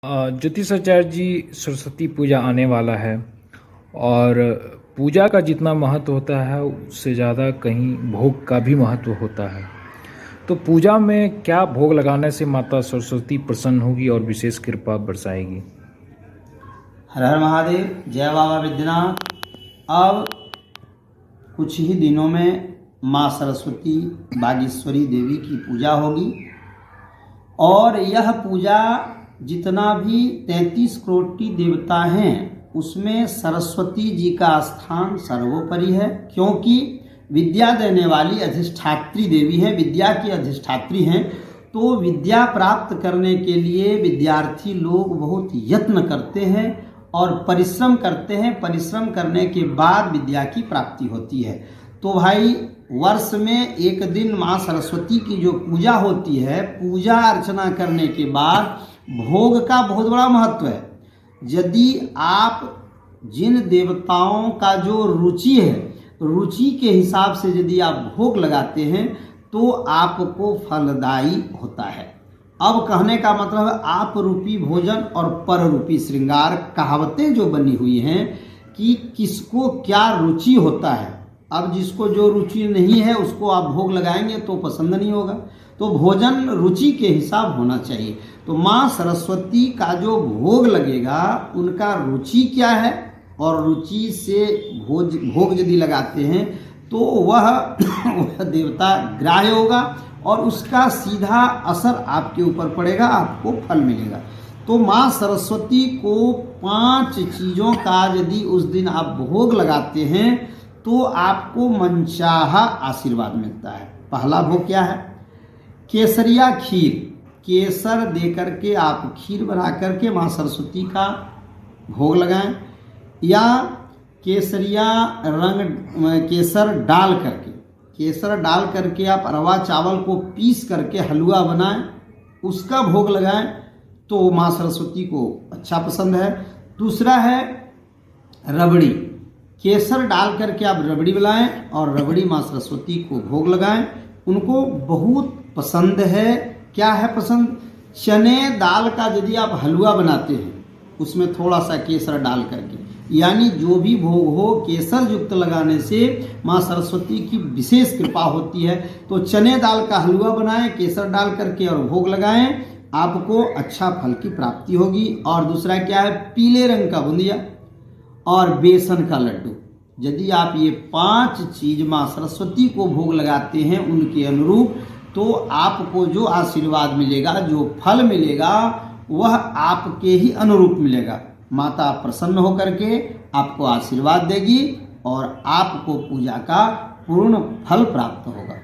ज्योतिषाचार्य जी, सरस्वती पूजा आने वाला है और पूजा का जितना महत्व होता है उससे ज़्यादा कहीं भोग का भी महत्व होता है। तो पूजा में क्या भोग लगाने से माता सरस्वती प्रसन्न होगी और विशेष कृपा बरसाएगी? हर हर महादेव, जय बाबा विद्यनाथ। अब कुछ ही दिनों में माँ सरस्वती बागेश्वरी देवी की पूजा होगी और यह पूजा जितना भी 33 कोटि देवता हैं उसमें सरस्वती जी का स्थान सर्वोपरि है, क्योंकि विद्या देने वाली अधिष्ठात्री देवी है, विद्या की अधिष्ठात्री हैं। तो विद्या प्राप्त करने के लिए विद्यार्थी लोग बहुत यत्न करते हैं और परिश्रम करते हैं। परिश्रम करने के बाद विद्या की प्राप्ति होती है। तो भाई, वर्ष में एक दिन माँ सरस्वती की जो पूजा होती है, पूजा अर्चना करने के बाद भोग का बहुत बड़ा महत्व है। यदि आप जिन देवताओं का जो रुचि है, रुचि के हिसाब से यदि आप भोग लगाते हैं तो आपको फलदायी होता है। अब कहने का मतलब है, आप रूपी भोजन और पर रूपी श्रृंगार, कहावतें जो बनी हुई हैं कि किसको क्या रुचि होता है। अब जिसको जो रुचि नहीं है उसको आप भोग लगाएंगे तो पसंद नहीं होगा। तो भोजन रुचि के हिसाब होना चाहिए। तो माँ सरस्वती का जो भोग लगेगा उनका रुचि क्या है, और रुचि से भोग यदि लगाते हैं तो वह देवता ग्राह्य होगा और उसका सीधा असर आपके ऊपर पड़ेगा, आपको फल मिलेगा। तो माँ सरस्वती को 5 चीज़ों का यदि उस दिन आप भोग लगाते हैं तो आपको मनचाहा आशीर्वाद मिलता है। पहला भोग क्या है? केसरिया खीर। केसर दे करके आप खीर बना करके माँ सरस्वती का भोग लगाएं, या केसरिया केसर डाल करके आप अरवा चावल को पीस करके हलवा बनाएं, उसका भोग लगाएं तो माँ सरस्वती को अच्छा पसंद है। दूसरा है रबड़ी। केसर डाल करके आप रबड़ी बनाएं और रबड़ी माँ सरस्वती को भोग लगाएं, उनको बहुत पसंद है। क्या है पसंद? चने दाल का यदि आप हलवा बनाते हैं उसमें थोड़ा सा केसर डाल करके, यानी जो भी भोग हो केसर युक्त लगाने से माँ सरस्वती की विशेष कृपा होती है। तो चने दाल का हलवा बनाएं, केसर डाल करके और भोग लगाएं, आपको अच्छा फल की प्राप्ति होगी। और दूसरा क्या है? पीले रंग का बुंदिया और बेसन का लड्डू। यदि आप ये 5 चीज माँ सरस्वती को भोग लगाते हैं उनके अनुरूप, तो आपको जो आशीर्वाद मिलेगा, जो फल मिलेगा, वह आपके ही अनुरूप मिलेगा। माता प्रसन्न होकर के आपको आशीर्वाद देगी और आपको पूजा का पूर्ण फल प्राप्त होगा।